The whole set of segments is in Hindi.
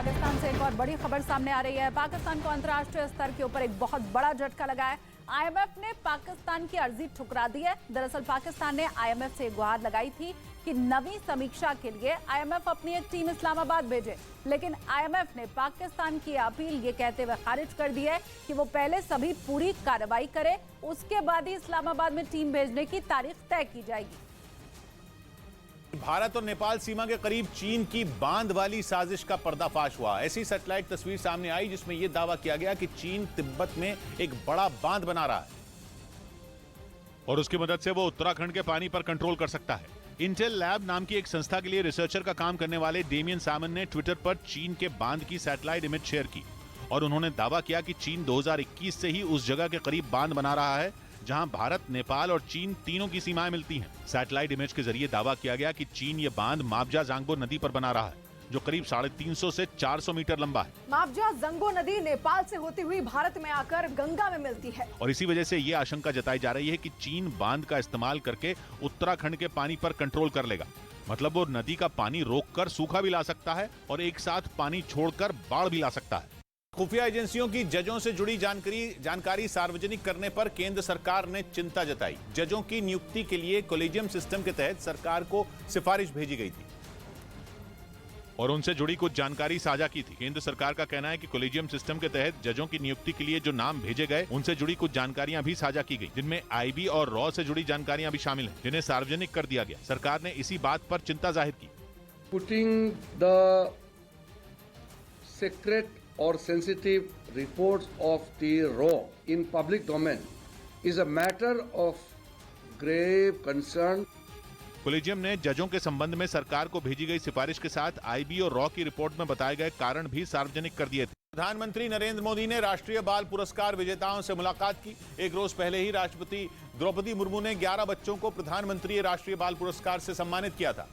पाकिस्तान से एक और बड़ी खबर सामने आ रही है। पाकिस्तान को अंतर्राष्ट्रीय स्तर के ऊपर एक बहुत बड़ा झटका लगा है। आईएमएफ ने पाकिस्तान की अर्जी ठुकरा दी है। दरअसल पाकिस्तान ने आईएमएफ से गुहार लगाई थी कि नवी समीक्षा के लिए आईएमएफ अपनी एक टीम इस्लामाबाद भेजे, लेकिन आईएमएफ ने पाकिस्तान की अपील ये कहते हुए खारिज कर दी है कि वो पहले सभी पूरी कार्रवाई करे, उसके बाद ही इस्लामाबाद में टीम भेजने की तारीख तय की जाएगी। भारत और नेपाल सीमा के करीब चीन की बांध वाली साजिश का पर्दाफाश हुआ। ऐसी सैटेलाइट तस्वीर सामने आई जिसमें यह दावा किया गया कि चीन तिब्बत में एक बड़ा बांध बना रहा है और उसकी मदद से वो उत्तराखंड के पानी पर कंट्रोल कर सकता है। इंटेल लैब नाम की एक संस्था के लिए रिसर्चर का काम करने वाले डेमियन सामन ने ट्विटर पर चीन के बांध की सैटेलाइट इमेज शेयर की और उन्होंने दावा किया कि चीन 2021 से ही उस जगह के करीब बांध बना रहा है जहां भारत, नेपाल और चीन तीनों की सीमाएं मिलती हैं। सैटेलाइट इमेज के जरिए दावा किया गया कि चीन ये बांध माबजा जांगबो नदी पर बना रहा है, जो करीब 350 से 400 मीटर लंबा है। माबजा जंगो नदी नेपाल से होती हुई भारत में आकर गंगा में मिलती है और इसी वजह से ये आशंका जताई जा रही है कि चीन बांध का इस्तेमाल करके उत्तराखंड के पानी पर कंट्रोल कर लेगा। मतलब वो नदी का पानी रोककर सूखा भी ला सकता है और एक साथ पानी छोड़कर बाढ़ भी ला सकता है। खुफिया एजेंसियों की जजों से जुड़ी जानकारी सार्वजनिक करने पर केंद्र सरकार ने चिंता जताई। जजों की नियुक्ति के लिए कॉलेजियम सिस्टम के तहत सरकार को सिफारिश भेजी गई थी और उनसे जुड़ी कुछ जानकारी साझा की थी। केंद्र सरकार का कहना है कि कॉलेजियम सिस्टम के तहत जजों की नियुक्ति के लिए जो नाम भेजे गए उनसे जुड़ी कुछ जानकारियां भी साझा की गई, जिनमें आईबी और रॉ से जुड़ी जानकारियां भी शामिल हैं, जिन्हें सार्वजनिक कर दिया गया। सरकार ने इसी बात पर चिंता जाहिर की। Putting the secret or sensitive reports of the raw in public domain is a matter of grave concern. Collegium ने जजों के संबंध में सरकार को भेजी गई सिफारिश के साथ आईबी और रॉ की रिपोर्ट में बताए गए कारण भी सार्वजनिक कर दिए थे। प्रधानमंत्री नरेंद्र मोदी ने राष्ट्रीय बाल पुरस्कार विजेताओं से मुलाकात की। एक रोज पहले ही राष्ट्रपति द्रौपदी मुर्मू ने 11 बच्चों को प्रधानमंत्री राष्ट्रीय बाल पुरस्कार से सम्मानित किया था,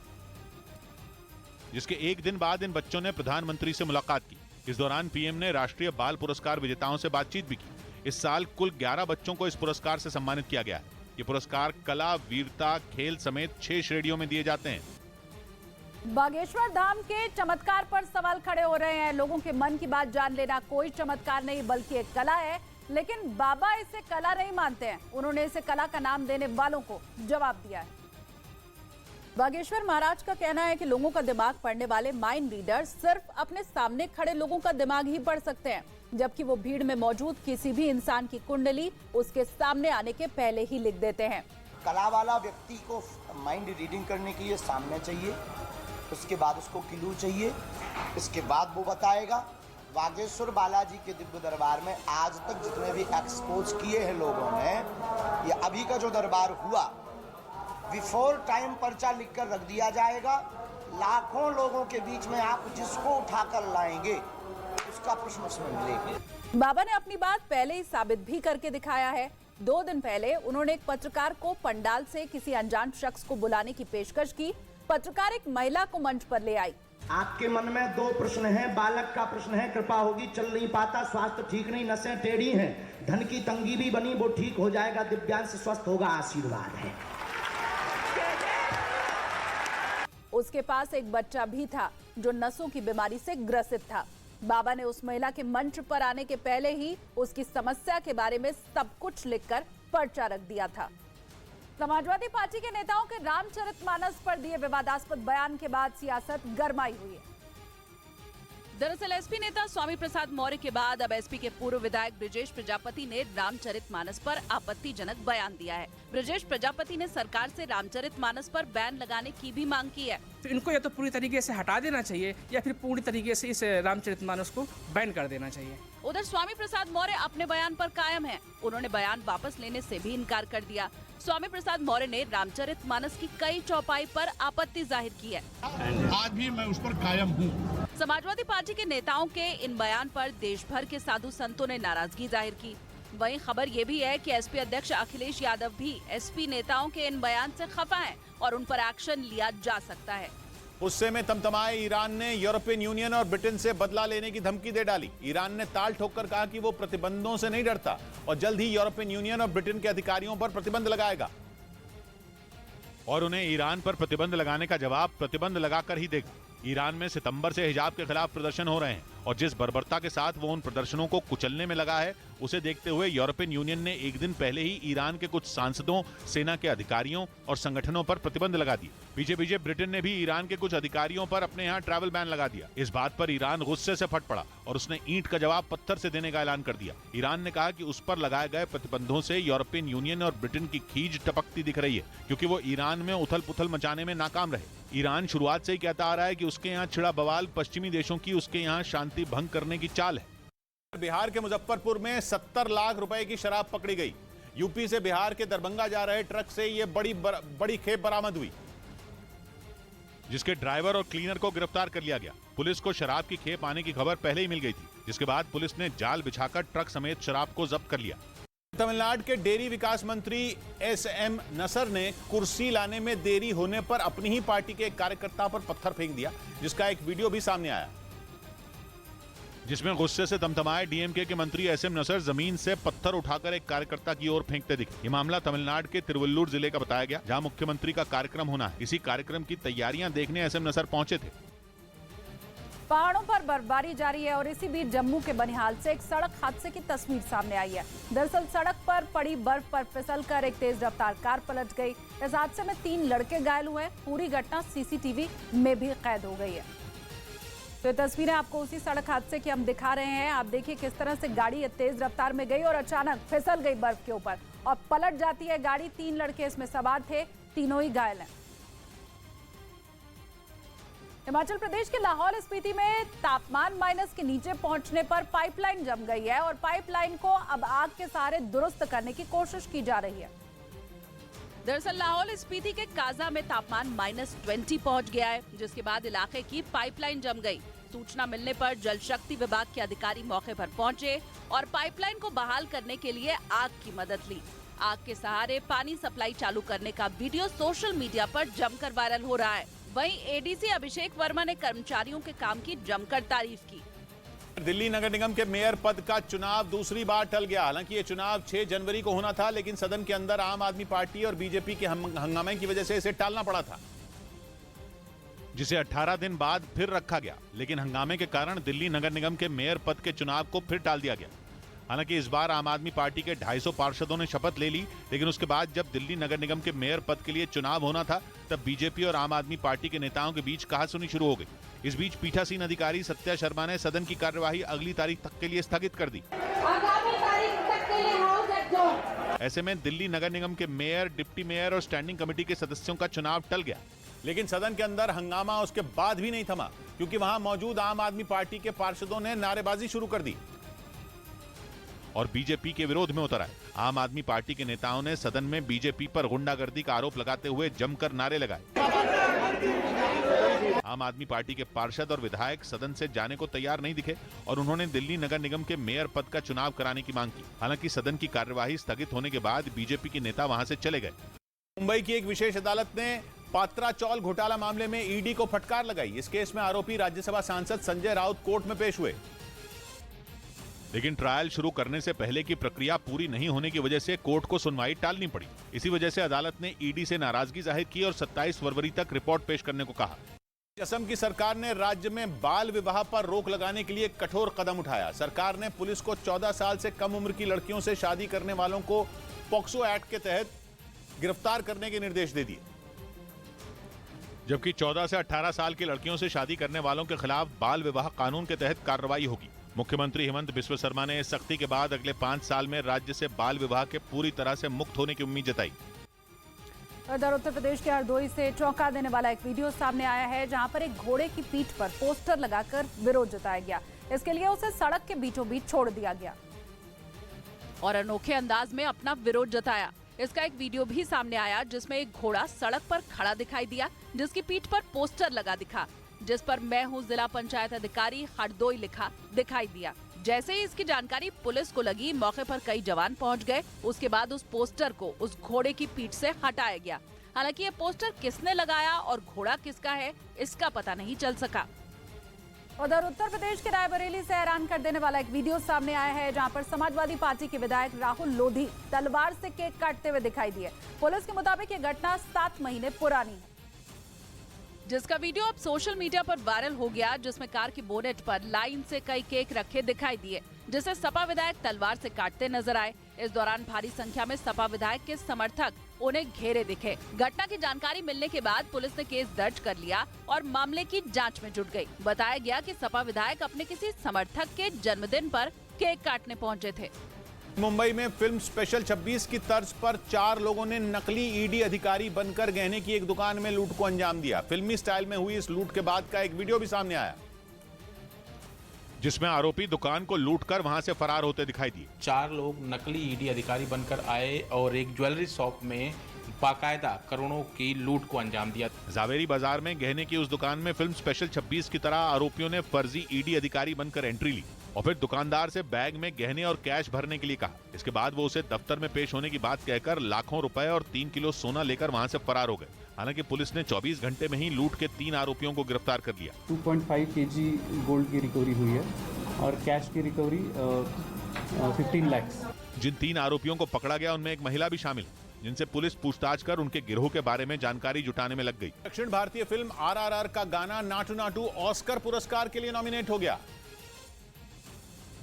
जिसके एक दिन बाद इन बच्चों ने प्रधानमंत्री से मुलाकात की। इस दौरान पीएम ने राष्ट्रीय बाल पुरस्कार विजेताओं से बातचीत भी की। इस साल कुल 11 बच्चों को इस पुरस्कार से सम्मानित किया गया है। ये पुरस्कार कला, वीरता, खेल समेत 6 श्रेणियों में दिए जाते हैं। बागेश्वर धाम के चमत्कार पर सवाल खड़े हो रहे हैं। लोगों के मन की बात जान लेना कोई चमत्कार नहीं बल्कि एक कला है, लेकिन बाबा इसे कला नहीं मानते हैं। उन्होंने इसे कला का नाम देने वालों को जवाब दिया है। बागेश्वर महाराज का कहना है कि लोगों का दिमाग पढ़ने वाले माइंड रीडर सिर्फ अपने सामने खड़े लोगों का दिमाग ही पढ़ सकते हैं, जबकि वो भीड़ में मौजूद किसी भी इंसान की कुंडली उसके सामने आने के पहले ही लिख देते हैं। कला वाला व्यक्ति को माइंड रीडिंग करने के लिए सामने चाहिए, उसके बाद उसको क्लू चाहिए, इसके बाद वो बताएगा। बागेश्वर बालाजी के दिव्य दरबार में आज तक जितने भी एक्सपोज किए हैं लोगों ने, ये अभी का जो दरबार हुआ बिफोर टाइम पर्चा लिखकर रख दिया जाएगा। लाखों लोगों के बीच में आप जिसको उठाकर लाएंगे उसका प्रश्न उसमें मिलेगा। बाबा ने अपनी बात पहले ही साबित भी करके दिखाया है। 2 दिन पहले उन्होंने एक पत्रकार को पंडाल से किसी अनजान शख्स को बुलाने की पेशकश की। पत्रकार एक महिला को मंच पर ले आई। आपके मन में 2 प्रश्न हैं। बालक का प्रश्न है, कृपा होगी, चल नहीं पाता, स्वास्थ्य ठीक नहीं, नसें टेढ़ी हैं, धन की तंगी भी बनी, वो ठीक हो जाएगा, दिव्यांग से स्वस्थ होगा, आशीर्वाद है। उसके पास एक बच्चा भी था जो नसों की बीमारी से ग्रसित था। बाबा ने उस महिला के मंच पर आने के पहले ही उसकी समस्या के बारे में सब कुछ लिखकर पर्चा रख दिया था। समाजवादी पार्टी के नेताओं के रामचरितमानस पर दिए विवादास्पद बयान के बाद सियासत गरमाई हुई है। दरअसल एसपी नेता स्वामी प्रसाद मौर्य के बाद अब एसपी के पूर्व विधायक ब्रजेश प्रजापति ने रामचरितमानस पर आपत्तिजनक बयान दिया है। ब्रजेश प्रजापति ने सरकार से रामचरितमानस पर बैन लगाने की भी मांग की है। तो इनको या तो पूरी तरीके से हटा देना चाहिए या फिर पूरी तरीके से इस रामचरितमानस को बैन कर देना चाहिए। उधर स्वामी प्रसाद मौर्य अपने बयान पर कायम हैं। उन्होंने बयान वापस लेने से भी इनकार कर दिया। स्वामी प्रसाद मौर्य ने रामचरितमानस की कई चौपाई पर आपत्ति जाहिर की है। आज भी मैं उस पर कायम हूँ। समाजवादी पार्टी के नेताओं के इन बयान पर देश भर के साधु संतों ने नाराजगी जाहिर की। वहीं खबर ये भी है कि एसपी अध्यक्ष अखिलेश यादव भी एसपी नेताओं के इन बयान से खफा हैं और उन पर एक्शन लिया जा सकता है। गुस्से में तमतमाए ईरान ने यूरोपियन यूनियन और ब्रिटेन से बदला लेने की धमकी दे डाली। ईरान ने ताल ठोककर कहा कि वो प्रतिबंधों से नहीं डरता और जल्द ही यूरोपियन यूनियन और ब्रिटेन के अधिकारियों पर प्रतिबंध लगाएगा और उन्हें ईरान पर प्रतिबंध लगाने का जवाब प्रतिबंध लगाकर ही देगा। ईरान में सितंबर से हिजाब के खिलाफ प्रदर्शन हो रहे हैं और जिस बर्बरता के साथ वो उन प्रदर्शनों को कुचलने में लगा है, उसे देखते हुए यूरोपियन यूनियन ने एक दिन पहले ही ईरान के कुछ सांसदों, सेना के अधिकारियों और संगठनों पर प्रतिबंध लगा दिए। पीछे ब्रिटेन ने भी ईरान के कुछ अधिकारियों पर अपने यहाँ ट्रैवल बैन लगा दिया। इस बात पर ईरान गुस्से से फट पड़ा और उसने ईंट का जवाब पत्थर से देने का ऐलान कर दिया। ईरान ने कहा कि उस पर लगाए गए प्रतिबंधों से यूरोपियन यूनियन और ब्रिटेन की खींच टपकती दिख रही है, क्योंकि वो ईरान में उथल पुथल मचाने में नाकाम रहे। ईरान शुरुआत से ही कहता आ रहा है कि उसके यहाँ छिड़ा बवाल पश्चिमी देशों की उसके यहाँ शांति भंग करने की चाल है। बिहार के मुजफ्फरपुर में 70 लाख रुपए की शराब पकड़ी गई। यूपी से बिहार के दरभंगा जा रहे ट्रक से यह बड़ी खेप बरामद हुई, जिसके ड्राइवर और क्लीनर को गिरफ्तार कर लिया गया। पुलिस को शराब की खेप आने की खबर पहले ही मिल गई थी, जिसके बाद पुलिस ने जाल बिछाकर ट्रक समेत शराब को जब्त कर लिया। तमिलनाडु के डेयरी विकास मंत्री एसएम नसर ने कुर्सी लाने में देरी होने पर अपनी ही पार्टी के एक कार्यकर्ता पर पत्थर फेंक दिया, जिसका एक वीडियो भी सामने आया, जिसमें गुस्से से तमतमाए डीएमके के मंत्री एसएम नसर जमीन से पत्थर उठाकर एक कार्यकर्ता की ओर फेंकते दिखे। ये मामला तमिलनाडु के तिरुवल्लुर जिले का बताया गया, जहां मुख्यमंत्री का कार्यक्रम होना है। इसी कार्यक्रम की तैयारियां देखने एसएम नसर पहुंचे थे। पहाड़ों पर बर्फबारी जारी है और इसी बीच जम्मू के बनिहाल से एक सड़क हादसे की तस्वीर सामने आई है। दरअसल सड़क पर पड़ी बर्फ पर फिसलकर एक तेज रफ्तार कार पलट गई। इस हादसे में 3 लड़के घायल हुए। पूरी घटना सीसीटीवी में भी कैद हो गई है। तो ये तस्वीरें आपको उसी सड़क हादसे की हम दिखा रहे हैं। आप देखिए किस तरह से गाड़ी तेज रफ्तार में गई और अचानक फिसल गई बर्फ के ऊपर और पलट जाती है गाड़ी। 3 लड़के इसमें सवार थे, तीनों ही घायल हैं। हिमाचल प्रदेश के लाहौल स्पीति में तापमान माइनस के नीचे पहुंचने पर पाइपलाइन जम गई है और पाइपलाइन को अब आग के सहारे दुरुस्त करने की कोशिश की जा रही है। दरअसल लाहौल स्पीति के काजा में तापमान -20 पहुंच गया है, जिसके बाद इलाके की पाइपलाइन जम गई। सूचना मिलने पर जल शक्ति विभाग के अधिकारी मौके पर पहुंचे और पाइपलाइन को बहाल करने के लिए आग की मदद ली। आग के सहारे पानी सप्लाई चालू करने का वीडियो सोशल मीडिया पर जमकर वायरल हो रहा है। वहीं एडीसी अभिषेक वर्मा ने कर्मचारियों के काम की जमकर तारीफ की। दिल्ली नगर निगम के मेयर पद का चुनाव दूसरी बार टल गया। हालांकि ये चुनाव 6 जनवरी को होना था, लेकिन सदन के अंदर आम आदमी पार्टी और बीजेपी के हंगामे की वजह से इसे टालना पड़ा था, जिसे 18 दिन बाद फिर रखा गया। लेकिन हंगामे के कारण दिल्ली नगर निगम के मेयर पद के चुनाव को फिर टाल दिया गया। हालांकि इस बार आम आदमी पार्टी के 250 पार्षदों ने शपथ ले ली, लेकिन उसके बाद जब दिल्ली नगर निगम के मेयर पद के लिए चुनाव होना था, तब बीजेपी और आम आदमी पार्टी के नेताओं के बीच कहासुनी शुरू हो गई। इस बीच पीठासीन अधिकारी सत्या शर्मा ने सदन की कार्यवाही अगली तारीख तक के लिए स्थगित कर दी। ऐसे में दिल्ली नगर निगम के मेयर, डिप्टी मेयर और स्टैंडिंग कमेटी के सदस्यों का चुनाव टल गया। लेकिन सदन के अंदर हंगामा उसके बाद भी नहीं थमा, क्योंकि वहां मौजूद आम आदमी पार्टी के पार्षदों ने नारेबाजी शुरू कर दी और बीजेपी के विरोध में उतर आए। आम आदमी पार्टी के नेताओं ने सदन में बीजेपी पर गुंडागर्दी का आरोप लगाते हुए जमकर नारे लगाए। आम आदमी पार्टी के पार्षद और विधायक सदन से जाने को तैयार नहीं दिखे और उन्होंने दिल्ली नगर निगम के मेयर पद का चुनाव कराने की मांग की। हालांकि सदन की कार्यवाही स्थगित होने के बाद बीजेपी के नेता वहां से चले गए। मुंबई की एक विशेष अदालत ने पात्रा चौल घोटाला मामले में ईडी को फटकार लगाई। इस केस में आरोपी राज्यसभा सांसद संजय राउत कोर्ट में पेश हुए, लेकिन ट्रायल शुरू करने से पहले की प्रक्रिया पूरी नहीं होने की वजह से कोर्ट को सुनवाई टालनी पड़ी। इसी वजह से अदालत ने ईडी से नाराजगी जाहिर की और 27 फरवरी तक रिपोर्ट पेश करने को कहा। असम की सरकार ने राज्य में बाल विवाह पर रोक लगाने के लिए कठोर कदम उठाया। सरकार ने पुलिस को 14 साल से कम उम्र की लड़कियों से शादी करने वालों को पॉक्सो एक्ट के तहत गिरफ्तार करने के निर्देश दे दिए, जबकि 14 से 18 साल की लड़कियों से शादी करने वालों के खिलाफ बाल विवाह कानून के तहत कार्रवाई होगी। मुख्यमंत्री हेमंत बिस्वा शर्मा ने इस सख्ती के बाद अगले 5 साल में राज्य से बाल विवाह के पूरी तरह से मुक्त होने की उम्मीद जताई। उधर उत्तर प्रदेश के हरदोई से चौंका देने वाला एक वीडियो सामने आया है, जहां पर एक घोड़े की पीठ पर पोस्टर लगाकर विरोध जताया गया। इसके लिए उसे सड़क के बीचों बीच छोड़ दिया गया और अनोखे अंदाज में अपना विरोध जताया। इसका एक वीडियो भी सामने आया, जिसमें एक घोड़ा सड़क पर खड़ा दिखाई दिया, जिसकी पीठ पर पोस्टर लगा दिखा, जिस पर मैं हूं जिला पंचायत अधिकारी हरदोई लिखा दिखाई दिया। जैसे ही इसकी जानकारी पुलिस को लगी, मौके पर कई जवान पहुंच गए। उसके बाद उस पोस्टर को उस घोड़े की पीठ से हटाया गया। हालांकि ये पोस्टर किसने लगाया और घोड़ा किसका है, इसका पता नहीं चल सका। उधर उत्तर प्रदेश के रायबरेली से हैरान कर देने वाला एक वीडियो सामने आया है, जहां पर समाजवादी पार्टी के विधायक राहुल लोधी तलवार से केक काटते हुए दिखाई दिए। पुलिस के मुताबिक ये घटना 7 महीने पुरानी है। जिसका वीडियो अब सोशल मीडिया पर वायरल हो गया, जिसमें कार की बोनेट पर लाइन से कई केक रखे दिखाई दिए, जिसे सपा विधायक तलवार से काटते नजर आए। इस दौरान भारी संख्या में सपा विधायक के समर्थक उन्हें घेरे दिखे। घटना की जानकारी मिलने के बाद पुलिस ने केस दर्ज कर लिया और मामले की जांच में जुट गई। बताया गया कि सपा विधायक अपने किसी समर्थक के जन्मदिन पर केक काटने पहुंचे थे। मुंबई में फिल्म स्पेशल 26 की तर्ज पर 4 लोगों ने नकली ईडी अधिकारी बनकर गहने की एक दुकान में लूट को अंजाम दिया। फिल्मी स्टाइल में हुई इस लूट के बाद का एक वीडियो भी सामने आया, जिसमें आरोपी दुकान को लूटकर वहां से फरार होते दिखाई दिए। 4 लोग नकली ईडी अधिकारी बनकर आए और एक ज्वेलरी शॉप में बाकायदा करोड़ों की लूट को अंजाम दिया। जावेरी बाजार में गहने की उस दुकान में फिल्म स्पेशल 26 की तरह आरोपियों ने फर्जी ईडी अधिकारी बनकर एंट्री ली और फिर दुकानदार से बैग में गहने और कैश भरने के लिए कहा। इसके बाद वो उसे दफ्तर में पेश होने की बात कहकर लाखों रुपए और 3 किलो सोना लेकर वहां से फरार हो गए। हालांकि पुलिस ने 24 घंटे में ही लूट के 3 आरोपियों को गिरफ्तार कर लिया। 2.5 kg गोल्ड की रिकवरी हुई है और कैश की रिकवरी 15 लाख। जिन 3 आरोपियों को पकड़ा गया उनमें एक महिला भी शामिल है, जिनसे पुलिस पूछताछ कर उनके गिरोह के बारे में जानकारी जुटाने में लग गई। दक्षिण भारतीय फिल्म RRR का गाना नाटू नाटू ऑस्कर पुरस्कार के लिए नॉमिनेट हो गया,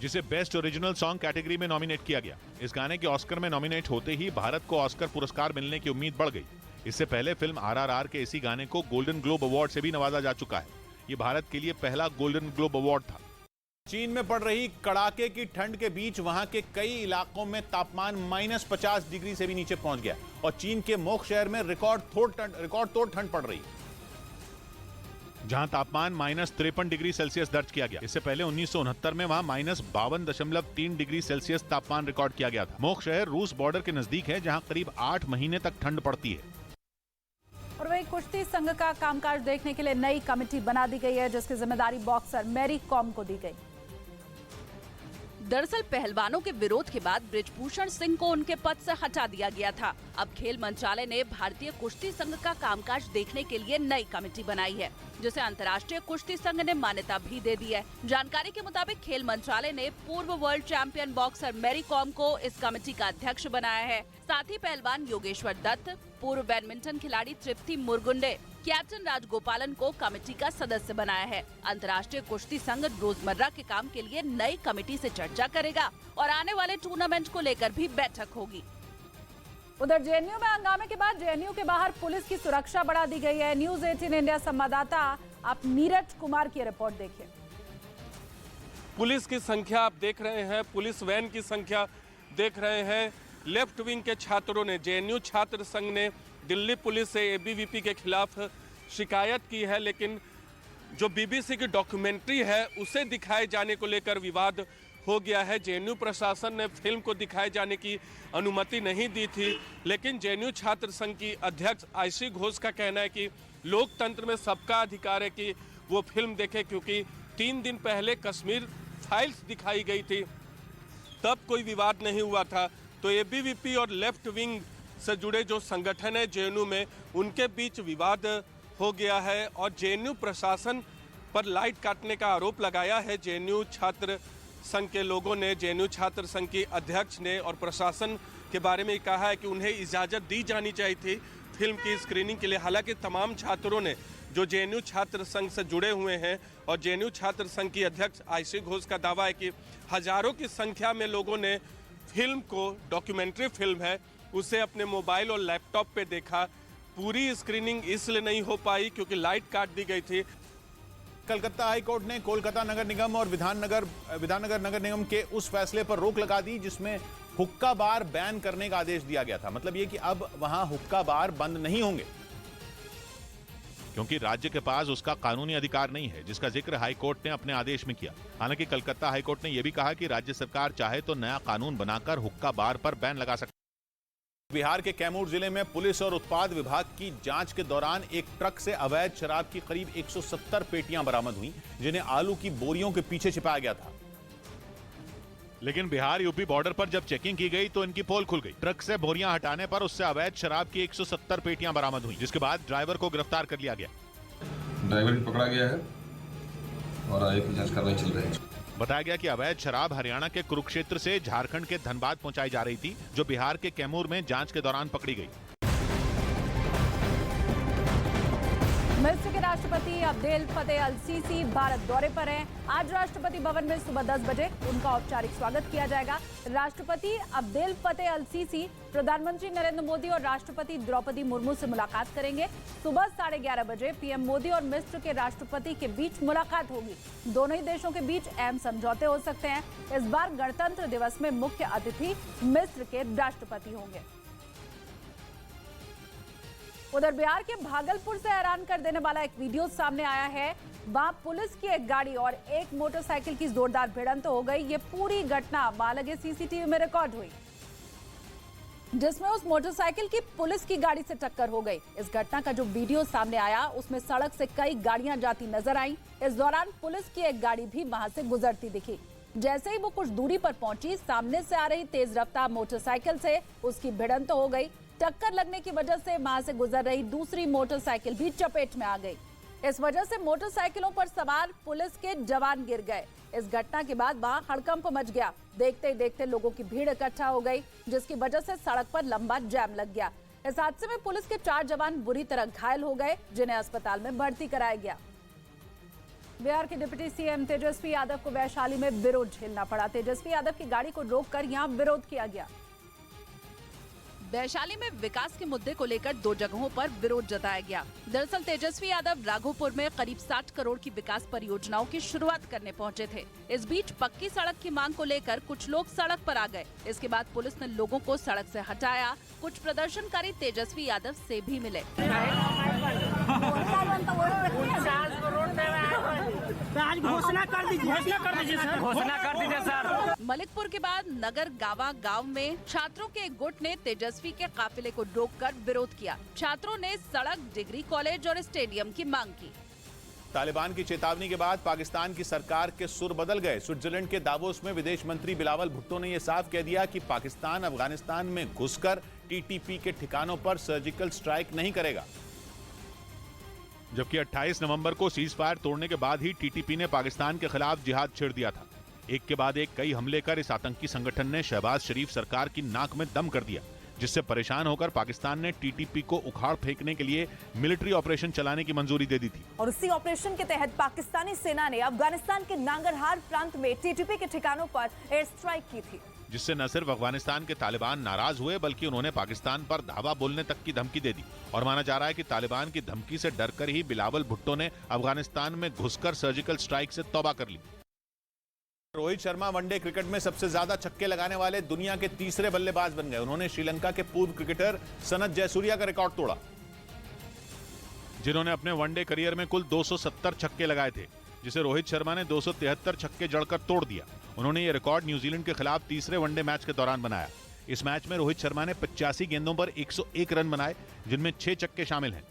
जिसे बेस्ट ओरिजिनल सॉन्ग कैटेगरी में नॉमिनेट किया गया। इस गाने के ऑस्कर में नॉमिनेट होते ही भारत को ऑस्कर पुरस्कार मिलने की उम्मीद बढ़ गई। इससे पहले फिल्म RRR के इसी गाने को गोल्डन ग्लोब अवार्ड से भी नवाजा जा चुका है। ये भारत के लिए पहला गोल्डन ग्लोब अवार्ड था। चीन में पड़ रही कड़ाके की ठंड के बीच वहां के कई इलाकों में तापमान -50 डिग्री से भी नीचे पहुंच गया और चीन के मोक शहर में रिकॉर्ड तोड़ ठंड पड़ रही, जहां तापमान -53 डिग्री सेल्सियस दर्ज किया गया। इससे पहले 1969 में वहां -52.3 डिग्री सेल्सियस तापमान रिकॉर्ड किया गया था। मोक शहर रूस बॉर्डर के नजदीक है, जहां करीब 8 महीने तक ठंड पड़ती है। और वही कुश्ती संघ का कामकाज देखने के लिए नई कमेटी बना दी गई है, जिसकी जिम्मेदारी बॉक्सर मैरी कॉम को दी गई। दरअसल पहलवानों के विरोध के बाद बृजभूषण सिंह को उनके पद से हटा दिया गया था। अब खेल मंत्रालय ने भारतीय कुश्ती संघ का कामकाज देखने के लिए नई कमेटी बनाई है, जिसे अंतर्राष्ट्रीय कुश्ती संघ ने मान्यता भी दे दी है। जानकारी के मुताबिक खेल मंत्रालय ने पूर्व world champion boxer Mary Kom को इस कमेटी का अध्यक्ष बनाया है। साथ ही पहलवान योगेश्वर दत्त, पूर्व बैडमिंटन खिलाड़ी तृप्ति मुरगुंडे, कैप्टन राजगोपालन को कमेटी का सदस्य बनाया है। अंतर्राष्ट्रीय कुश्ती संघ रोजमर्रा के काम के लिए नई कमेटी से चर्चा करेगा और आने वाले टूर्नामेंट को लेकर भी बैठक होगी। उधर जेएनयू में हंगामे के बाद जेएनयू के बाहर पुलिस की सुरक्षा बढ़ा दी गई है। न्यूज 18 इंडिया संवाददाता आप नीरज कुमार की रिपोर्ट देखिए। पुलिस की संख्या आप देख रहे हैं, पुलिस वैन की संख्या देख रहे हैं। लेफ्ट विंग के छात्रों ने, जेएनयू छात्र संघ ने दिल्ली पुलिस से एबीवीपी के खिलाफ शिकायत की है, लेकिन जो बीबीसी की डॉक्यूमेंट्री है उसे दिखाए जाने को लेकर विवाद हो गया है। जेएनयू प्रशासन ने फिल्म को दिखाए जाने की अनुमति नहीं दी थी, लेकिन जेएनयू छात्र संघ की अध्यक्ष आयशी घोष का कहना है कि लोकतंत्र में सबका अधिकार है कि वो फिल्म देखे, क्योंकि 3 दिन पहले कश्मीर फाइल्स दिखाई गई थी, तब कोई विवाद नहीं हुआ था। तो एबीवीपी और लेफ्ट विंग से जुड़े जो संगठन है जेएनयू में, उनके बीच विवाद हो गया है और जेएनयू प्रशासन पर लाइट काटने का आरोप लगाया है। जेएनयू छात्र संघ के लोगों ने, जेएनयू छात्र संघ की अध्यक्ष ने और प्रशासन के बारे में कहा है कि उन्हें इजाज़त दी जानी चाहिए थी फिल्म की स्क्रीनिंग के लिए। हालांकि तमाम छात्रों ने, जो जेएनयू छात्र संघ से जुड़े हुए हैं और जेएनयू छात्र संघ की अध्यक्ष आयशी घोष का दावा है कि हजारों की संख्या में लोगों ने फिल्म को, डॉक्यूमेंट्री फिल्म है, उसे अपने मोबाइल और लैपटॉप पे देखा। पूरी स्क्रीनिंग इसलिए नहीं हो पाई क्योंकि लाइट काट दी गई थी। कलकत्ता हाईकोर्ट ने कोलकाता नगर निगम और विधाननगर नगर निगम के उस फैसले पर रोक लगा दी जिसमें हुक्का बार बैन करने का आदेश दिया गया था। मतलब ये कि अब वहां हुक्का बार बंद नहीं होंगे, क्योंकि राज्य के पास उसका कानूनी अधिकार नहीं है, जिसका जिक्र हाईकोर्ट ने अपने आदेश में किया। हालांकि कलकत्ता हाईकोर्ट ने यह भी कहा कि राज्य सरकार चाहे तो नया कानून बनाकर हुक्का बार पर बैन लगा सकती है। बिहार के कैमूर जिले में पुलिस और उत्पाद विभाग की जांच के दौरान एक ट्रक से अवैध शराब की करीब 170 पेटियां बरामद हुई, जिन्हें आलू की बोरियों के पीछे छिपाया गया था। लेकिन बिहार यूपी बॉर्डर पर जब चेकिंग की गई तो इनकी पोल खुल गई। ट्रक से बोरियां हटाने पर उससे अवैध शराब की 170 पेटियां बरामद हुई, जिसके बाद ड्राइवर को गिरफ्तार कर लिया गया। ड्राइवर भी पकड़ा गया है और आगे की जांच कार्रवाई चल रही है। बताया गया कि अवैध शराब हरियाणा के कुरुक्षेत्र से झारखंड के धनबाद पहुंचाई जा रही थी, जो बिहार के कैमूर में जांच के दौरान पकड़ी गई। मिस्र के राष्ट्रपति अब्देल फतेह अल सीसी भारत दौरे पर हैं। आज राष्ट्रपति भवन में सुबह 10 बजे उनका औपचारिक स्वागत किया जाएगा। राष्ट्रपति अब्देल फतेह अल सीसी प्रधानमंत्री नरेंद्र मोदी और राष्ट्रपति द्रौपदी मुर्मू से मुलाकात करेंगे। सुबह 11:30 बजे पीएम मोदी और मिस्र के राष्ट्रपति के बीच मुलाकात होगी। दोनों ही देशों के बीच अहम समझौते हो सकते हैं। इस बार गणतंत्र दिवस में मुख्य अतिथि मिस्र के राष्ट्रपति होंगे। उधर बिहार के भागलपुर से हैरान कर देने वाला एक वीडियो सामने आया है। वहां पुलिस की एक गाड़ी और एक मोटरसाइकिल की जोरदार भिड़ंत हो गई। ये पूरी घटना वहां लगे सीसीटीवी में रिकॉर्ड हुई, जिसमें उस मोटरसाइकिल की पुलिस की गाड़ी से टक्कर हो गई। इस घटना का जो वीडियो सामने आया उसमें सड़क से कई गाड़ियां जाती नजर आई। इस दौरान पुलिस की एक गाड़ी भी वहां से गुजरती दिखी। जैसे ही वो कुछ दूरी पर पहुंची, सामने से आ रही तेज रफ्तार मोटरसाइकिल से उसकी भिड़ंत हो गई। टक्कर लगने की वजह से वहां से गुजर रही दूसरी मोटरसाइकिल भी चपेट में आ गई। इस वजह से मोटरसाइकिलों पर सवार पुलिस के जवान गिर गए। इस घटना के बाद वहां हड़कंप मच गया। देखते ही देखते लोगों की भीड़ इकट्ठा हो गई, जिसकी वजह से सड़क पर लंबा जाम लग गया। इस हादसे में पुलिस के 4 जवान बुरी तरह घायल हो गए, जिन्हें अस्पताल में भर्ती कराया गया। बिहार के डिप्टी सीएम तेजस्वी यादव को वैशाली में विरोध झेलना पड़ा। तेजस्वी यादव की गाड़ी को रोककर यहां विरोध किया गया। वैशाली में विकास के मुद्दे को लेकर 2 जगहों पर विरोध जताया गया। दरअसल तेजस्वी यादव राघोपुर में करीब 60 करोड़ की विकास परियोजनाओं की शुरुआत करने पहुंचे थे। इस बीच पक्की सड़क की मांग को लेकर कुछ लोग सड़क पर आ गए। इसके बाद पुलिस ने लोगों को सड़क से हटाया। कुछ प्रदर्शनकारी तेजस्वी यादव से भी मिले। घोषणा कर दीजिए सर। मलिकपुर के बाद नगर गावा गांव में छात्रों के एक गुट ने तेजस्वी के काफिले को रोककर विरोध किया। छात्रों ने सड़क, डिग्री कॉलेज और स्टेडियम की मांग की। तालिबान की चेतावनी के बाद पाकिस्तान की सरकार के सुर बदल गए। स्विट्जरलैंड के दावोस में विदेश मंत्री बिलावल भुट्टो ने यह साफ कह दिया कि पाकिस्तान अफगानिस्तान में घुसकर टीटीपी के ठिकानों पर सर्जिकल स्ट्राइक नहीं करेगा। जबकि 28 नवंबर को सीज फायर तोड़ने के बाद ही टीटीपी ने पाकिस्तान के खिलाफ जिहाद छेड़ दिया था। एक के बाद एक कई हमले कर इस आतंकी संगठन ने शहबाज शरीफ सरकार की नाक में दम कर दिया, जिससे परेशान होकर पाकिस्तान ने टीटीपी को उखाड़ फेंकने के लिए मिलिट्री ऑपरेशन चलाने की मंजूरी दे दी थी। और उसी ऑपरेशन के तहत पाकिस्तानी सेना ने अफगानिस्तान के नांगरहार प्रांत में टीटीपी के ठिकानों पर एयर स्ट्राइक की थी, जिससे न सिर्फ अफगानिस्तान के तालिबान नाराज हुए, बल्कि उन्होंने पाकिस्तान पर धावा बोलने तक की धमकी दे दी। और माना जा रहा है कि तालिबान की धमकी से डरकर ही बिलावल भुट्टो ने अफगानिस्तान में घुसकर सर्जिकल स्ट्राइक से तौबा कर ली। रोहित शर्मा वनडे क्रिकेट में सबसे ज्यादा छक्के लगाने वाले दुनिया के तीसरे बल्लेबाज बन गए। उन्होंने श्रीलंका के पूर्व क्रिकेटर सनत जयसूर्या का रिकॉर्ड तोड़ा, जिन्होंने अपने वनडे करियर में कुल 270 छक्के लगाए थे, जिसे रोहित शर्मा ने 273 छक्के जड़कर तोड़ दिया। उन्होंने ये रिकॉर्ड न्यूजीलैंड के खिलाफ तीसरे वनडे मैच के दौरान बनाया। इस मैच में रोहित शर्मा ने 85 गेंदों पर 101 रन बनाए, जिनमें 6 छक्के शामिल हैं।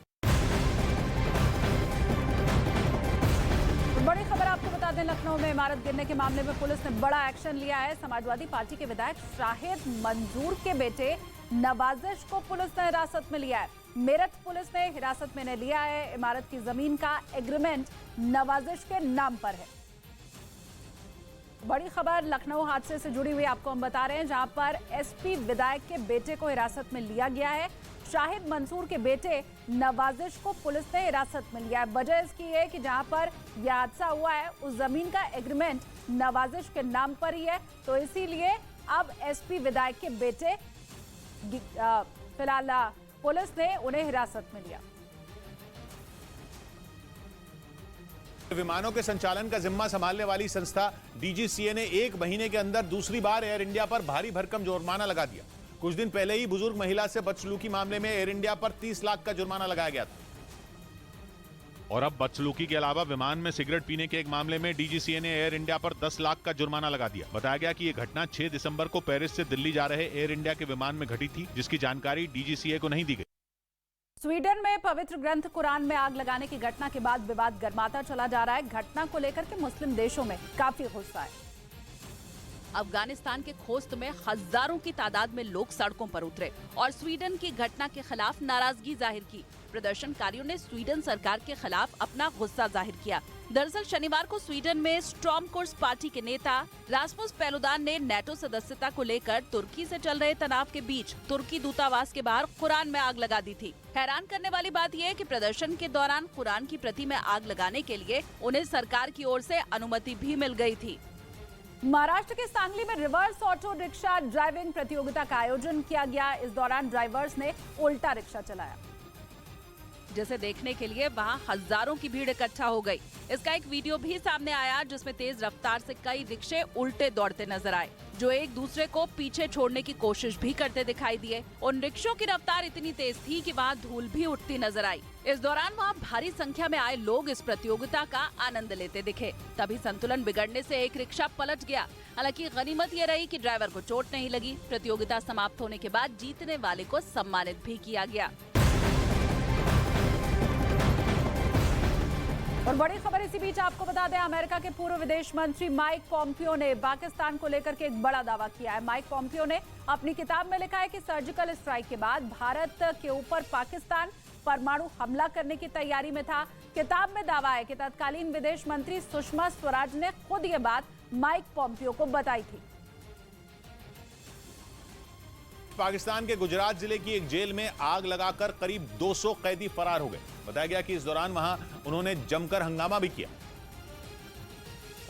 बड़ी खबर आपको बता दें, लखनऊ में इमारत गिरने के मामले में पुलिस ने बड़ा एक्शन लिया है। समाजवादी पार्टी के विधायक शाहिद मंजूर के बेटे नवाजिश को पुलिस ने हिरासत में लिया है। मेरठ पुलिस ने हिरासत में लिया है। इमारत की जमीन का एग्रीमेंट नवाजिश के नाम पर है। बड़ी खबर लखनऊ हादसे से जुड़ी हुई आपको हम बता रहे हैं, जहां पर एसपी विधायक के बेटे को हिरासत में लिया गया है। शाहिद मंसूर के बेटे नवाजिश को पुलिस ने हिरासत में लिया है। वजह इसकी है कि जहां पर यह हादसा हुआ है उस जमीन का एग्रीमेंट नवाजिश के नाम पर ही है, तो इसीलिए अब एसपी विधायक के बेटे फिलहाल पुलिस ने उन्हें हिरासत में लिया। विमानों के संचालन का जिम्मा संभालने वाली संस्था डीजीसीए ने 1 महीने के अंदर दूसरी बार एयर इंडिया पर भारी भरकम जुर्माना लगा दिया। कुछ दिन पहले ही बुजुर्ग महिला से बदसलूकी मामले में एयर इंडिया पर 30 लाख का जुर्माना लगाया गया था। और अब बदसलूकी के अलावा विमान में सिगरेट पीने के एक मामले में डीजीसीए ने एयर इंडिया पर 10 लाख का जुर्माना लगा दिया। बताया गया कि यह घटना 6 दिसंबर को पेरिस से दिल्ली जा रहे एयर इंडिया के विमान में घटी थी, जिसकी जानकारी डीजीसीए को नहीं दी गई। स्वीडन में पवित्र ग्रंथ कुरान में आग लगाने की घटना के बाद विवाद गर्माता चला जा रहा है। घटना को लेकर के मुस्लिम देशों में काफी गुस्सा है। अफगानिस्तान के खोस्त में हजारों की तादाद में लोग सड़कों पर उतरे और स्वीडन की घटना के खिलाफ नाराजगी जाहिर की। प्रदर्शनकारियों ने स्वीडन सरकार के खिलाफ अपना गुस्सा जाहिर किया। दरअसल शनिवार को स्वीडन में स्ट्रॉमकोर्स पार्टी के नेता रास्मुस पेलुदान ने नेटो सदस्यता को लेकर तुर्की से चल रहे तनाव के बीच तुर्की दूतावास के बाहर कुरान में आग लगा दी थी। हैरान करने वाली बात यह है कि प्रदर्शन के दौरान कुरान की प्रति में आग लगाने के लिए उन्हें सरकार की ओर से अनुमति भी मिल गई थी। महाराष्ट्र के सांगली में रिवर्स ऑटो रिक्शा ड्राइविंग प्रतियोगिता का आयोजन किया गया। इस दौरान ड्राइवर्स ने उल्टा रिक्शा चलाया, जिसे देखने के लिए वहां हजारों की भीड़ इकट्ठा हो गई। इसका एक वीडियो भी सामने आया जिसमें तेज रफ्तार से कई रिक्शे उल्टे दौड़ते नजर आए, जो एक दूसरे को पीछे छोड़ने की कोशिश भी करते दिखाई दिए। उन रिक्शों की रफ्तार इतनी तेज थी कि वहां धूल भी उठती नजर आई। इस दौरान वहां भारी संख्या में आए लोग इस प्रतियोगिता का आनंद लेते दिखे। तभी संतुलन बिगड़ने से एक रिक्शा पलट गया। हालांकि गनीमत ये रही कि ड्राइवर को चोट नहीं लगी। प्रतियोगिता समाप्त होने के बाद जीतने वाले को सम्मानित भी किया गया। और बड़ी खबर इसी बीच आपको बता दें, अमेरिका के पूर्व विदेश मंत्री माइक पॉम्पियो ने पाकिस्तान को लेकर के एक बड़ा दावा किया है। माइक पॉम्पियो ने अपनी किताब में लिखा है कि सर्जिकल स्ट्राइक के बाद भारत के ऊपर पाकिस्तान परमाणु हमला करने की तैयारी में था। किताब में दावा है कि तत्कालीन विदेश मंत्री सुषमा स्वराज ने खुद ये बात माइक पॉम्पियो को बताई थी। पाकिस्तान के गुजरात जिले की एक जेल में आग लगाकर करीब 200 कैदी फरार हो गए। बताया गया कि इस दौरान वहां उन्होंने जमकर हंगामा भी किया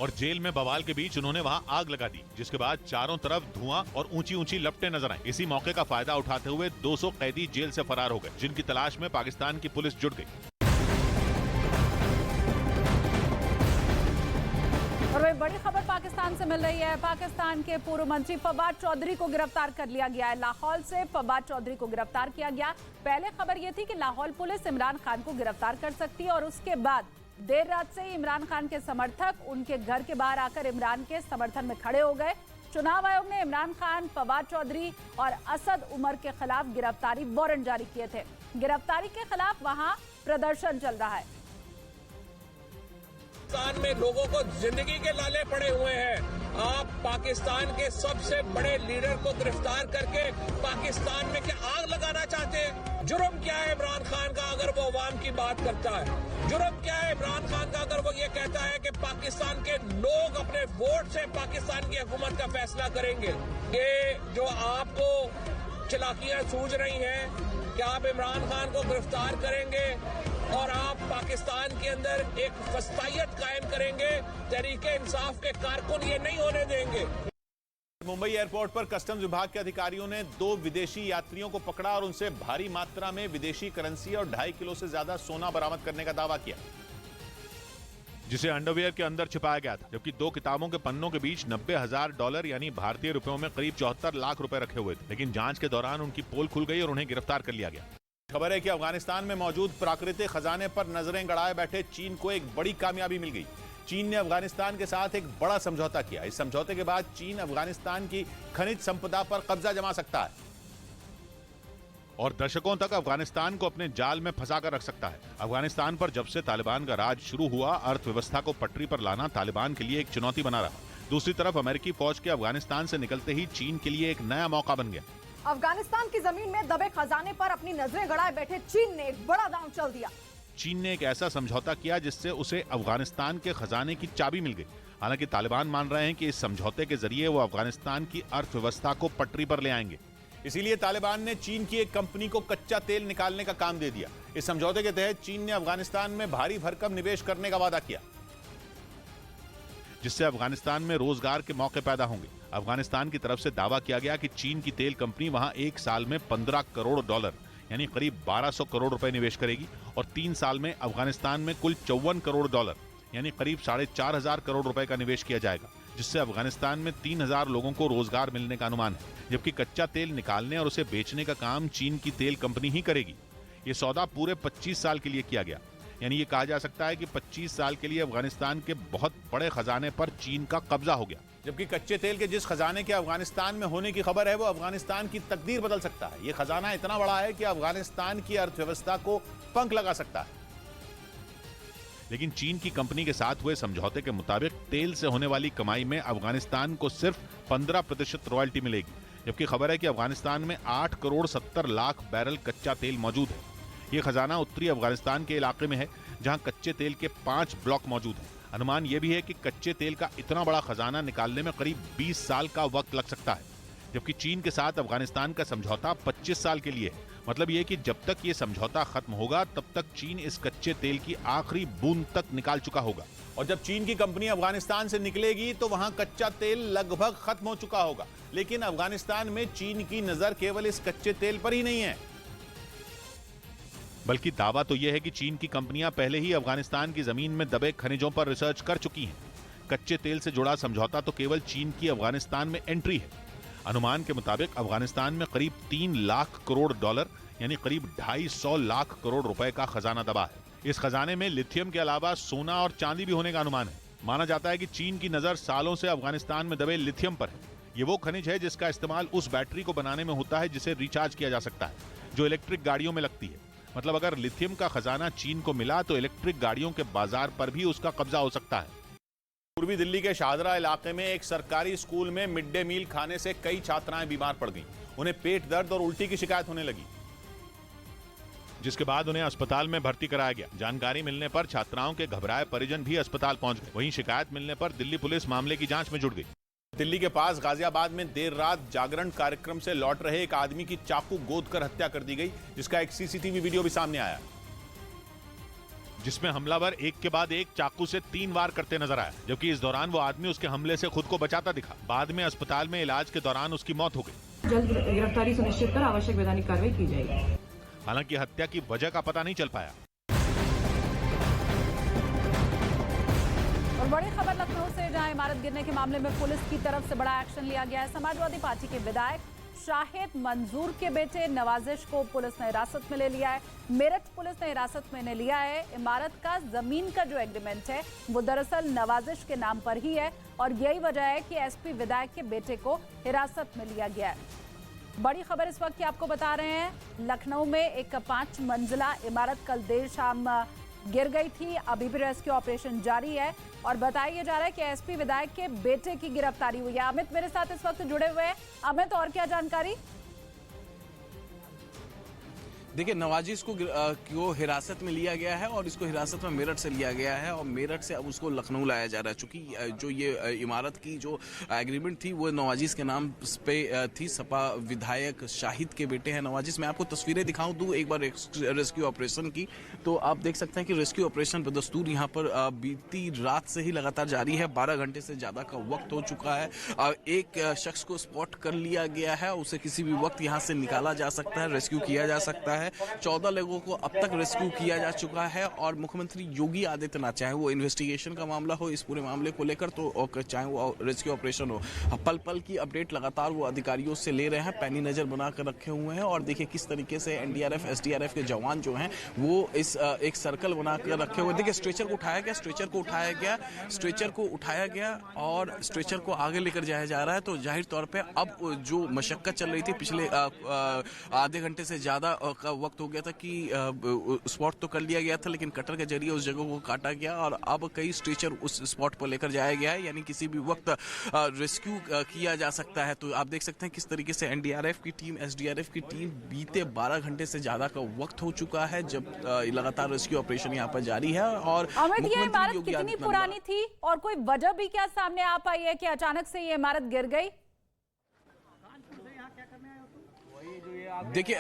और जेल में बवाल के बीच उन्होंने वहां आग लगा दी, जिसके बाद चारों तरफ धुआं और ऊंची ऊंची लपटें नजर आई। इसी मौके का फायदा उठाते हुए 200 कैदी जेल से फरार हो गए, जिनकी तलाश में पाकिस्तान की पुलिस जुट गई। और वही बड़ी खबर पाकिस्तान से मिल रही है। पाकिस्तान के पूर्व मंत्री फवाद चौधरी को गिरफ्तार कर लिया गया है। लाहौल से फवाद चौधरी को गिरफ्तार किया गया। पहले खबर यह थी कि लाहौल पुलिस इमरान खान को गिरफ्तार कर सकती है और उसके बाद देर रात से ही इमरान खान के समर्थक उनके घर के बाहर आकर इमरान के समर्थन में खड़े हो गए। चुनाव आयोग ने इमरान खान, फवाद चौधरी और असद उमर के खिलाफ गिरफ्तारी वारंट जारी किए थे। गिरफ्तारी के खिलाफ वहां प्रदर्शन चल रहा है। पाकिस्तान में लोगों को जिंदगी के लाले पड़े हुए हैं। आप पाकिस्तान के सबसे बड़े लीडर को गिरफ्तार करके पाकिस्तान में क्या आग लगाना चाहते हैं? जुर्म क्या है इमरान खान का अगर वो अवाम की बात करता है? जुर्म क्या है इमरान खान का अगर वो ये कहता है कि पाकिस्तान के लोग अपने वोट से पाकिस्तान की हुकूमत का फैसला करेंगे? ये जो आपको चलाकियां सूझ रही हैं कि आप इमरान खान को गिरफ्तार करेंगे और आप पाकिस्तान के अंदर एक फस्तायत कायम करेंगे, तहरीके इंसाफ के कारकुन ये नहीं होने देंगे। मुंबई एयरपोर्ट पर कस्टम्स विभाग के अधिकारियों ने 2 विदेशी यात्रियों को पकड़ा और उनसे भारी मात्रा में विदेशी करेंसी और 2.5 किलो से ज्यादा सोना बरामद करने का दावा किया, जिसे अंडरवियर के अंदर छिपाया गया था। जबकि 2 किताबों के पन्नों के बीच $90,000 यानी भारतीय रुपयों में करीब 74 लाख रुपए रखे हुए थे। लेकिन जांच के दौरान उनकी पोल खुल गई और उन्हें गिरफ्तार कर लिया गया। खबर है कि अफगानिस्तान में मौजूद प्राकृतिक खजाने पर नजरें गड़ाए बैठे चीन को एक बड़ी कामयाबी मिल गई। चीन ने अफगानिस्तान के साथ एक बड़ा समझौता किया। इस समझौते के बाद चीन अफगानिस्तान की खनिज संपदा पर कब्जा जमा सकता है और दशकों तक अफगानिस्तान को अपने जाल में फंसा कर रख सकता है। अफगानिस्तान पर जब से तालिबान का राज शुरू हुआ, अर्थव्यवस्था को पटरी पर लाना तालिबान के लिए एक चुनौती बना रहा। दूसरी तरफ अमेरिकी फौज के अफगानिस्तान से निकलते ही चीन के लिए एक नया मौका बन गया। अफगानिस्तान की जमीन में दबे खजाने पर अपनी नजरें गड़ाए बैठे चीन ने एक बड़ा दांव चल दिया। चीन ने एक ऐसा समझौता किया जिससे उसे अफगानिस्तान के खजाने की चाबी मिल गई। हालांकि तालिबान मान रहे हैं कि इस समझौते के जरिए वो अफगानिस्तान की अर्थव्यवस्था को पटरी पर ले आएंगे। इसीलिए तालिबान ने चीन की एक कंपनी को कच्चा तेल निकालने का काम दे दिया। इस समझौते के तहत चीन ने अफगानिस्तान में भारी भरकम निवेश करने का वादा किया, जिससे अफगानिस्तान में रोजगार के मौके पैदा होंगे। अफगानिस्तान की तरफ से दावा किया गया कि चीन की तेल कंपनी वहां एक साल में $15 करोड़ यानी करीब 1200 करोड़ रुपए निवेश करेगी और 3 साल में अफगानिस्तान में कुल $54 करोड़ यानी करीब 4,500 करोड़ रुपए का निवेश किया जाएगा, जिससे अफगानिस्तान में 3,000 लोगों को रोजगार मिलने का अनुमान है। जबकि कच्चा तेल निकालने और उसे बेचने का काम चीन की तेल कंपनी ही करेगी। ये सौदा पूरे 25 साल के लिए किया गया, यानी ये कहा जा सकता है कि 25 साल के लिए अफगानिस्तान के बहुत बड़े खजाने पर चीन का कब्जा हो गया। जबकि कच्चे तेल के जिस खजाने के अफगानिस्तान में होने की खबर है, वो अफगानिस्तान की तकदीर बदल सकता है। ये खजाना इतना बड़ा है कि अफगानिस्तान की अर्थव्यवस्था को पंख लगा सकता है। लेकिन चीन की कंपनी के साथ हुए समझौते के मुताबिक तेल से होने वाली कमाई में अफगानिस्तान को सिर्फ 15% रॉयल्टी मिलेगी, जबकि खबर है कि अफगानिस्तान में 8 करोड़ 70 लाख बैरल कच्चा तेल मौजूद है। ये खजाना उत्तरी अफगानिस्तान के इलाके में है, जहां कच्चे तेल के 5 ब्लॉक मौजूद हैं। अनुमान यह भी है कि कच्चे तेल का इतना बड़ा खजाना निकालने में करीब 20 साल का वक्त लग सकता है, जबकि चीन के साथ अफगानिस्तान का समझौता 25 साल के लिए है। मतलब यह कि जब तक ये समझौता खत्म होगा तब तक चीन इस कच्चे तेल की आखिरी बूंद तक निकाल चुका होगा। और जब चीन की कंपनी अफगानिस्तान से निकलेगी तो वहां कच्चा तेल लगभग खत्म हो चुका होगा। लेकिन अफगानिस्तान में चीन की नजर केवल इस कच्चे तेल पर ही नहीं है, बल्कि दावा तो यह है कि चीन की कंपनियां पहले ही अफगानिस्तान की जमीन में दबे खनिजों पर रिसर्च कर चुकी हैं। कच्चे तेल से जुड़ा समझौता तो केवल चीन की अफगानिस्तान में एंट्री है। अनुमान के मुताबिक अफगानिस्तान में करीब 3 लाख करोड़ डॉलर यानी करीब 250 लाख करोड़ रुपए का खजाना दबा है। इस खजाने में लिथियम के अलावा सोना और चांदी भी होने का अनुमान है। माना जाता है कि चीन की नजर सालों से अफगानिस्तान में दबे लिथियम पर है। ये वो खनिज है जिसका इस्तेमाल उस बैटरी को बनाने में होता है जिसे रिचार्ज किया जा सकता है, जो इलेक्ट्रिक गाड़ियों में लगती है। मतलब अगर लिथियम का खजाना चीन को मिला तो इलेक्ट्रिक गाड़ियों के बाजार पर भी उसका कब्जा हो सकता है। पूर्वी दिल्ली के शाहदरा इलाके में एक सरकारी स्कूल में मिड डे मील खाने से कई छात्राएं बीमार पड़ गईं। उन्हें पेट दर्द और उल्टी की शिकायत होने लगी, जिसके बाद उन्हें अस्पताल में भर्ती कराया गया। जानकारी मिलने पर छात्राओं के घबराए परिजन भी अस्पताल पहुंच गए। वहीं शिकायत मिलने पर दिल्ली पुलिस मामले की जांच में जुट गई। दिल्ली के पास गाजियाबाद में देर रात जागरण कार्यक्रम से लौट रहे एक आदमी की चाकू गोदकर हत्या कर दी गई, जिसका एक सीसीटीवी वीडियो भी सामने आया, जिसमें हमलावर एक के बाद एक चाकू से 3 वार करते नजर आया, जबकि इस दौरान वो आदमी उसके हमले से खुद को बचाता दिखा। बाद में अस्पताल में इलाज के दौरान उसकी मौत हो गई। जल्द गिरफ्तारी सुनिश्चित कर आवश्यक वैधानिक कार्रवाई की जाएगी। हालांकि हत्या की वजह का पता नहीं चल पाया। और बड़ी खबर लखनऊ से, जहां इमारत गिरने के मामले में पुलिस की तरफ से बड़ा एक्शन लिया गया है। समाजवादी पार्टी के विधायक शाहिद मंजूर के बेटे नवाजिश को पुलिस ने हिरासत में ले लिया है। मेरठ पुलिस ने हिरासत में लिया है। इमारत का जमीन का जो एग्रीमेंट है वो दरअसल नवाजिश के नाम पर ही है और यही वजह है कि एसपी विधायक के बेटे को हिरासत में लिया गया है। बड़ी खबर इस वक्त की आपको बता रहे हैं, लखनऊ में एक 5 मंजिला इमारत कल देर शाम गिर गई थी। अभी भी रेस्क्यू ऑपरेशन जारी है और बताया जा रहा है कि एसपी विधायक के बेटे की गिरफ्तारी हुई है। अमित मेरे साथ इस वक्त जुड़े हुए हैं। अमित, और क्या जानकारी? देखिए, नवाजिश को हिरासत में लिया गया है और इसको हिरासत में मेरठ से लिया गया है और मेरठ से अब उसको लखनऊ लाया जा रहा है। चूंकि जो ये इमारत की जो एग्रीमेंट थी वो नवाजिश के नाम पे थी। सपा विधायक शाहिद के बेटे हैं नवाजिश। मैं आपको तस्वीरें दिखाऊं दूं एक बार रेस्क्यू ऑपरेशन की, तो आप देख सकते हैं कि रेस्क्यू ऑपरेशन बदस्तूर यहाँ पर बीती रात से ही लगातार जारी है। 12 घंटे से ज्यादा का वक्त हो चुका है। एक शख्स को स्पॉट कर लिया गया है, उसे किसी भी वक्त यहाँ से निकाला जा सकता है, रेस्क्यू किया जा सकता है। 14 लोगों को अब तक रेस्क्यू किया जा चुका है और मुख्यमंत्री योगी आदित्यनाथ, चाहे वो इन्वेस्टिगेशन का मामला हो इस पूरे मामले को लेकर, तो चाहे वो रेस्क्यू ऑपरेशन हो, पल पल की अपडेट लगातार वो अधिकारियों से ले रहे हैं, पैनी नजर बनाकर रखे हुए हैं। और देखिए किस तरीके से एनडीआरएफ एसडीआरएफ के जवान जो हैं वो इस एक सर्कल बनाकर रखे हुए। देखिए स्ट्रेचर को उठाया गया, स्ट्रेचर को उठाया गया और स्ट्रेचर को आगे लेकर जाया जा रहा है। तो जाहिर तौर पर अब जो मशक्कत चल रही थी पिछले आधे घंटे से ज्यादा का वक्त हो गया था कि स्पॉट तो कर लिया गया था, लेकिन कटर के जरिए उस जगह को काटा गया और अब कई स्ट्रेचर उस स्पॉट पर लेकर जाया गया है, यानी किसी भी वक्त रेस्क्यू किया जा सकता है। तो आप देख सकते हैं किस तरीके से एनडीआरएफ की टीम, एसडीआरएफ की टीम, बीते 12 घंटे से ज्यादा का वक्त हो चुका है जब लगातार रेस्क्यू ऑपरेशन यहाँ पर जारी है। और अमित, ये इमारत कितनी पुरानी थी और कोई वजह भी क्या सामने आ पाई है कि अचानक से ये इमारत गिर गई? देखिए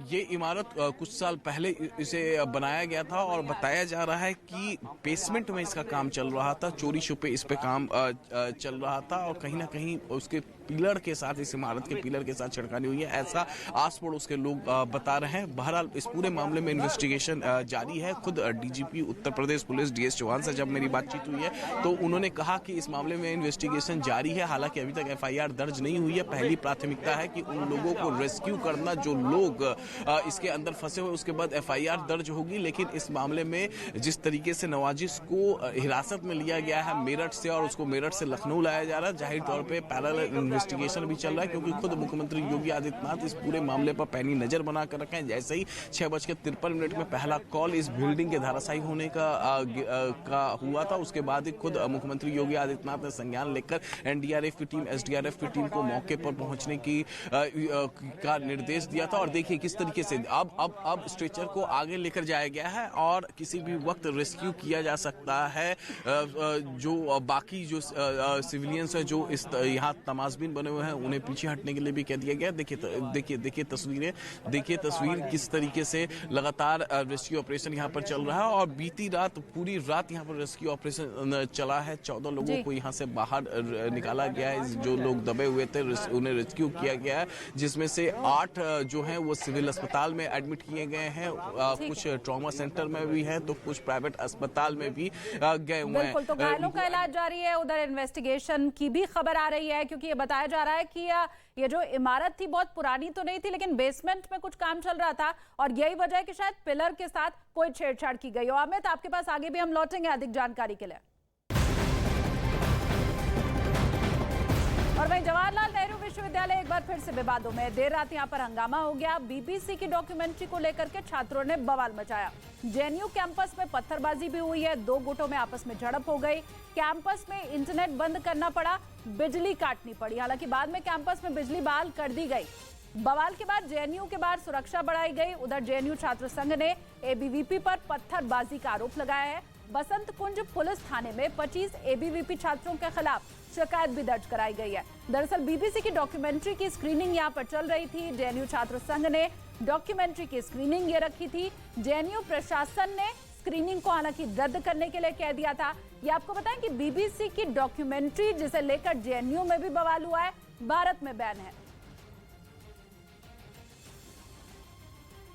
ये इमारत कुछ साल पहले इसे बनाया गया था और बताया जा रहा है कि बेसमेंट में इसका काम चल रहा था, चोरी छुपे इस पे काम चल रहा था और कहीं ना कहीं उसके पिलर के साथ, इस इमारत के पिलर के साथ छिड़कानी हुई है, ऐसा आस पड़ोस के लोग बता रहे हैं। बहरहाल इस पूरे मामले में इन्वेस्टिगेशन जारी है। खुद DGP Uttar Pradesh police DS Chauhan से जब मेरी बातचीत हुई है तो उन्होंने कहा कि इस मामले में इन्वेस्टिगेशन जारी है। हालांकि अभी तक एफआईआर दर्ज नहीं हुई है। पहली प्राथमिकता है कि उन लोगों को रेस्क्यू करना जो लोग इसके अंदर फंसे हुए, उसके बाद एफआईआर दर्ज होगी। लेकिन इस मामले में जिस तरीके से नवाजिश को हिरासत में लिया गया है मेरठ से और उसको मेरठ से लखनऊ लाया जा रहा है, जाहिर तौर पर पैरेलल इन्वेस्टिगेशन भी चल रहा है, क्योंकि खुद मुख्यमंत्री योगी आदित्यनाथ इस पूरे मामले पर पैनी नजर बना कर रखे हैं। जैसे ही 6:53 में पहला कॉल इस बिल्डिंग के धराशायी होने का हुआ था, उसके बाद ही खुद मुख्यमंत्री योगी आदित्यनाथ ने संज्ञान लेकर एनडीआरएफ की टीम, एसडीआरएफ की टीम को मौके पर पहुंचने का निर्देश दिया था। और देखिए किस तरीके से अब स्ट्रेचर को आगे लेकर जाया गया है और किसी भी वक्त रेस्क्यू किया जा सकता है। जो बाकी जो सिविलियंस है जो इस यहाँ तमाशबीन बने हुए हैं, उन्हें पीछे हटने के लिए भी कह दिया गया। देखिए तस्वीरें, देखिए तस्वीर किस तरीके से लगातार रेस्क्यू ऑपरेशन यहाँ पर चल रहा है। और बीती रात पूरी रात यहाँ पर रेस्क्यू ऑपरेशन चला है। 14 लोगों को यहाँ से बाहर निकाला गया है। जो लोग दबे हुए थे उन्हें रेस्क्यू किया गया है, जिसमें से 8 जो हैं वो सिविल अस्पताल में एडमिट किए गए हैं। कुछ ट्रॉमा सेंटर में भी है, तो कुछ प्राइवेट अस्पताल में भी गए हुए हैं। बिल्कुल, तो घायलों का इलाज जारी है। उधर इन्वेस्टिगेशन की भी खबर आ रही है, क्योंकि ये बताया जा रहा है कि ये जो इमारत थी बहुत पुरानी तो नहीं थी, लेकिन बेसमेंट में कुछ काम चल रहा था और यही वजह है कि शायद पिलर के साथ कोई छेड़छाड़ की गई हो। अमित, आपके पास आगे भी हम लौटेंगे अधिक जानकारी के लिए। और वहीं जवाहरलाल नेहरू विश्वविद्यालय एक बार फिर से विवादों में। देर रात यहां पर हंगामा हो गया। बीबीसी की डॉक्यूमेंट्री को लेकर के छात्रों ने बवाल मचाया। जेएनयू कैंपस में पत्थरबाजी भी हुई है। 2 गुटों में आपस में झड़प हो गई। कैंपस में इंटरनेट बंद करना पड़ा, बिजली काटनी पड़ी। हालांकि बाद में कैंपस में बिजली बहाल कर दी गई। बवाल के बाद जेएनयू के बाहर सुरक्षा बढ़ाई गई। उधर जेएनयू छात्र संघ ने एबीवीपी पर पत्थरबाजी का आरोप लगाया है। बसंत कुंज पुलिस थाने में 25 एबीवीपी छात्रों के खिलाफ शिकायत भी दर्ज कराई गई है। दरअसल बीबीसी की डॉक्यूमेंट्री की स्क्रीनिंग यहां पर चल रही थी। जेएनयू छात्र संघ ने डॉक्यूमेंट्री की स्क्रीनिंग ये रखी थी। जेएनयू प्रशासन ने स्क्रीनिंग को हालांकि रद्द करने के लिए कह दिया था। ये आपको बताएं कि बीबीसी की डॉक्यूमेंट्री जिसे लेकर जेएनयू में भी बवाल हुआ है, भारत में बैन है।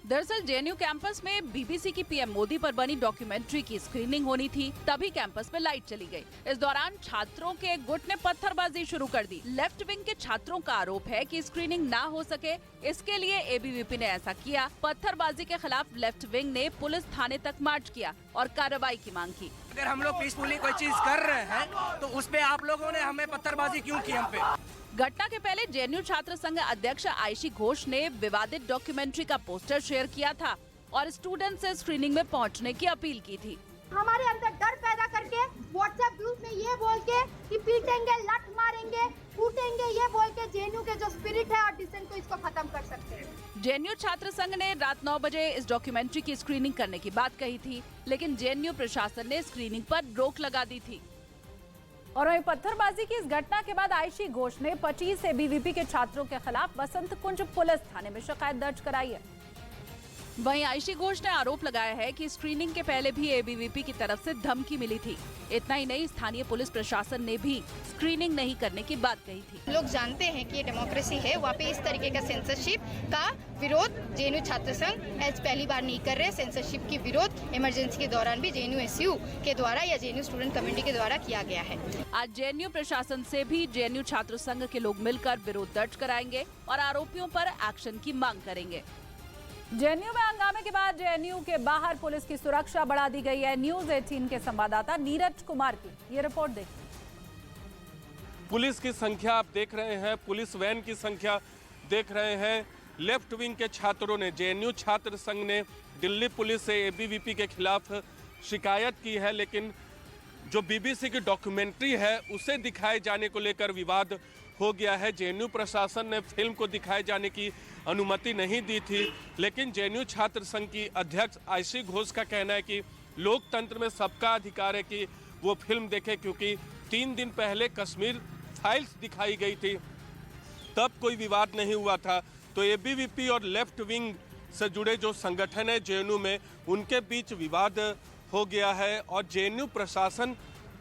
दरअसल जेएनयू कैंपस में बीबीसी की पीएम मोदी पर बनी डॉक्यूमेंट्री की स्क्रीनिंग होनी थी, तभी कैंपस में लाइट चली गई। इस दौरान छात्रों के एक गुट ने पत्थरबाजी शुरू कर दी। लेफ्ट विंग के छात्रों का आरोप है कि स्क्रीनिंग ना हो सके, इसके लिए एबीवीपी ने ऐसा किया। पत्थरबाजी के खिलाफ लेफ्ट विंग ने पुलिस थाने तक मार्च किया और कार्रवाई की मांग की। अगर हम लोग पीसफुली कोई चीज कर रहे हैं तो उस पे आप लोगों ने हमें पत्थरबाजी क्यों की हम पे? घटना के पहले जेएनयू छात्र संघ अध्यक्ष आयशी घोष ने विवादित डॉक्यूमेंट्री का पोस्टर शेयर किया था और स्टूडेंट से स्क्रीनिंग में पहुंचने की अपील की थी। हमारे अंदर डर पैदा करके व्हाट्सएप ग्रुप में ये बोल के कि पीटेंगे, लठ मारेंगे, कूटेंगे, ये बोल के जेएनयू के जो स्पिरिट है और डिसेंट को इसको खत्म कर सकते हैं। जेएनयू छात्र संघ ने रात 9 बजे इस डॉक्यूमेंट्री की स्क्रीनिंग करने की बात कही थी, लेकिन जेएनयू प्रशासन ने स्क्रीनिंग पर रोक लगा दी थी। और वहीं पत्थरबाजी की इस घटना के बाद आयशी घोष ने 25 एबीवीपी के छात्रों के खिलाफ बसंत कुंज पुलिस थाने में शिकायत दर्ज कराई है। वहीं आयशी घोष ने आरोप लगाया है कि स्क्रीनिंग के पहले भी एबीवीपी की तरफ से धमकी मिली थी। इतना ही नहीं, स्थानीय पुलिस प्रशासन ने भी स्क्रीनिंग नहीं करने की बात कही थी। लोग जानते हैं कि ये डेमोक्रेसी है, वहाँ पे इस तरीके का सेंसरशिप का विरोध जेएनयू छात्र संघ आज पहली बार नहीं कर रहे। सेंसरशिप की विरोध इमरजेंसी के दौरान भी जेएनयू एसयू के द्वारा या जेएनयू स्टूडेंट कमेटी के द्वारा किया गया है। आज जेएनयू प्रशासन से भी जेएनयू छात्र संघ के लोग मिलकर विरोध दर्ज कराएंगे और आरोपियों पर एक्शन की मांग करेंगे। जेएनयू में हंगामे के बाद जेएनयू के बाहर पुलिस की सुरक्षा बढ़ा दी गई है। न्यूज़ 18 के संवाददाता नीरज कुमार की ये रिपोर्ट देखिए। पुलिस की संख्या आप देख रहे हैं, पुलिस वैन की संख्या देख रहे हैं। लेफ्ट विंग के छात्रों ने, जेएनयू छात्र संघ ने दिल्ली पुलिस से एबीवीपी के खिलाफ शिकायत की है, लेकिन जो बीबीसी की डॉक्यूमेंट्री है उसे दिखाए जाने को लेकर विवाद हो गया है। जेएनयू प्रशासन ने फिल्म को दिखाए जाने की अनुमति नहीं दी थी, लेकिन जेएनयू छात्र संघ की अध्यक्ष आयशी घोष का कहना है कि लोकतंत्र में सबका अधिकार है कि वो फिल्म देखे, क्योंकि 3 दिन पहले कश्मीर फाइल्स दिखाई गई थी, तब कोई विवाद नहीं हुआ था। तो एबीवीपी और लेफ्ट विंग से जुड़े जो संगठन है जेएनयू में, उनके बीच विवाद हो गया है और जेएनयू प्रशासन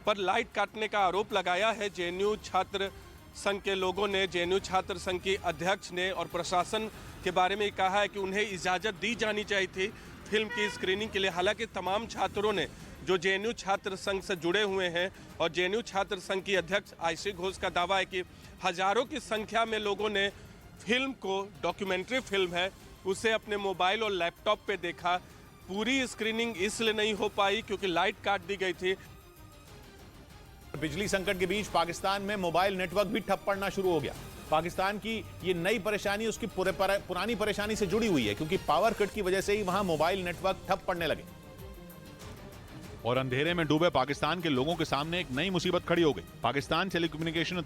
पर लाइट काटने का आरोप लगाया है। जेएनयू छात्र संघ के लोगों ने, जेएनयू छात्र संघ की अध्यक्ष ने और प्रशासन के बारे में कहा है कि उन्हें इजाज़त दी जानी चाहिए थी फिल्म की स्क्रीनिंग के लिए। हालांकि तमाम छात्रों ने, जो जेएनयू छात्र संघ से जुड़े हुए हैं और जेएनयू छात्र संघ की अध्यक्ष आयशी घोष का दावा है कि हजारों की संख्या में लोगों ने फिल्म को, डॉक्यूमेंट्री फिल्म है, उसे अपने मोबाइल और लैपटॉप पे देखा। पूरी स्क्रीनिंग इसलिए नहीं हो पाई क्योंकि लाइट काट दी गई थी। बिजली संकट के बीच पाकिस्तान में मोबाइल नेटवर्क भी ठप पड़ना शुरू हो गया। पाकिस्तान की ये नई परेशानी उसकी पुरानी परेशानी से जुड़ी हुई है, क्योंकि पावर कट की वजह से ही वहां मोबाइल नेटवर्क ठप पड़ने लगे। और अंधेरे में डूबे पाकिस्तान के लोगों के सामने एक नई मुसीबत खड़ी हो गई। पाकिस्तान टेलीकम्युनिकेशन